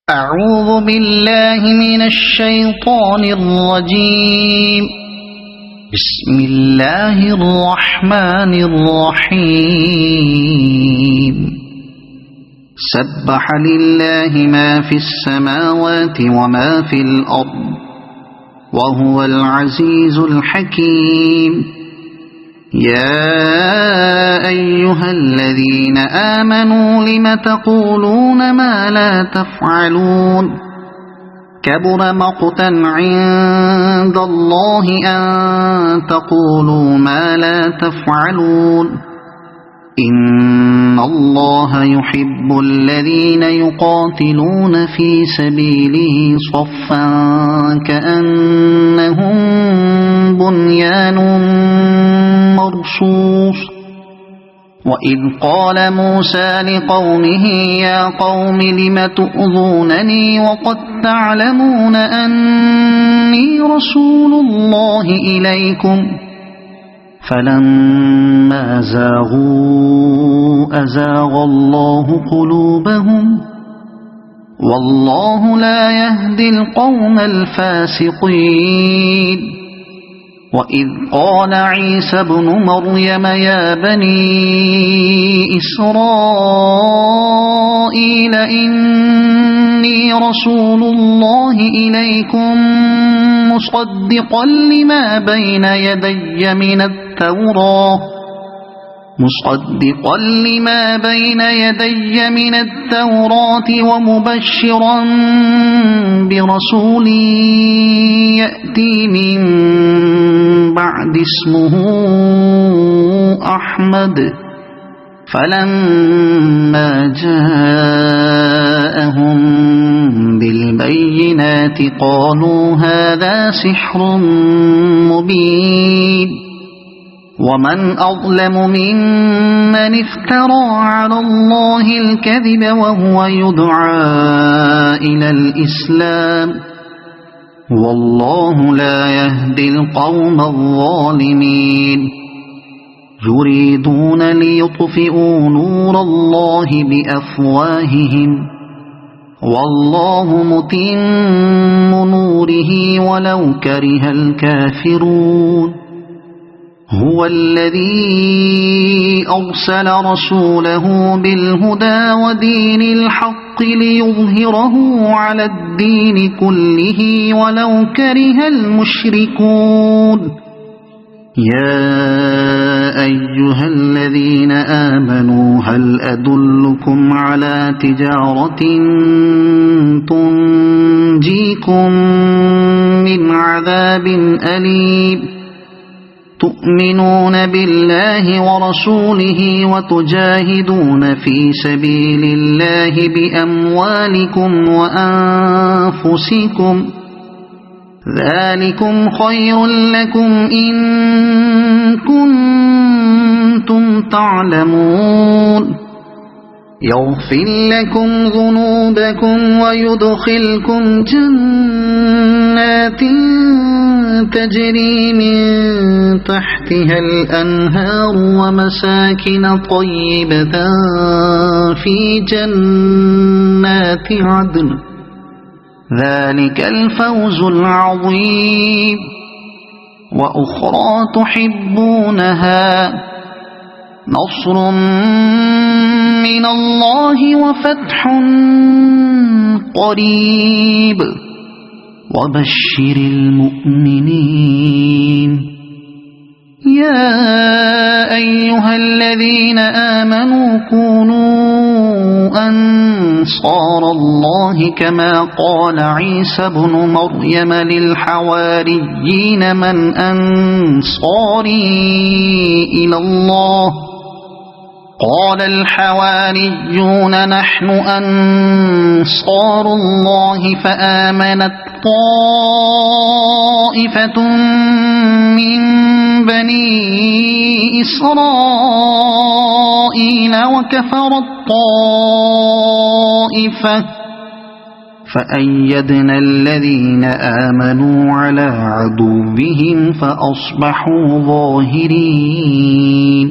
أعوذ بالله من الشيطان الرجيم. بسم الله الرحمن الرحيم. سبح لله ما في السماوات وما في الأرض وهو العزيز الحكيم. يا أيها الذين آمنوا لم تقولون ما لا تفعلون؟ كبر مقتا عند الله أن تقولوا ما لا تفعلون. إن الله يحب الذين يقاتلون في سبيله صفا كأنهم بنيان مرصوص. وإذ قال موسى لقومه يا قوم لم تؤذونني وقد تعلمون أني رسول الله إليكم؟ فلما زاغوا أزاغ الله قلوبهم والله لا يهدي القوم الفاسقين. وإذ قال عيسى ابن مريم يا بني إسرائيل إني رسول الله إليكم مصدقا لما بين يدي من التوراة ومبشرا برسول يأتي من بعد اسمه أحمد. فلما جاءهم بالبينات قالوا هذا سحر مبين. ومن أظلم ممن افترى على الله الكذب وهو يدعى إلى الإسلام والله لا يهدي القوم الظالمين. يريدون ليطفئوا نور الله بأفواههم والله متم نوره ولو كره الكافرون. هو الذي أرسل رسوله بالهدى ودين الحق ليظهره على الدين كله ولو كره المشركون. يا أيها الذين آمنوا هل أدلكم على تجارة تنجيكم من عذاب أليم؟ تؤمنون بالله ورسوله وتجاهدون في سبيل الله بأموالكم وأنفسكم ذلكم خير لكم إن كنتم تعلمون. يغفر لكم ذنوبكم ويدخلكم جنات تجري من تحتها الأنهار ومساكن طيبة في جنات عدن ذلك الفوز العظيم. وأخرى تحبونها نصر من الله وفتح قريب وبشر المؤمنين. يا أيها الذين آمنوا كونوا أنصار الله كما قال عيسى ابن مريم للحواريين من أنصاري إلى الله؟ قال الحواريون نحن أنصار الله فآمنت طائفة من بني إسرائيل وكفرت طائفة فأيدنا الذين آمنوا على عدوهم فأصبحوا ظاهرين.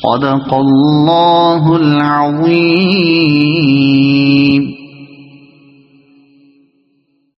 صدق الله العظيم.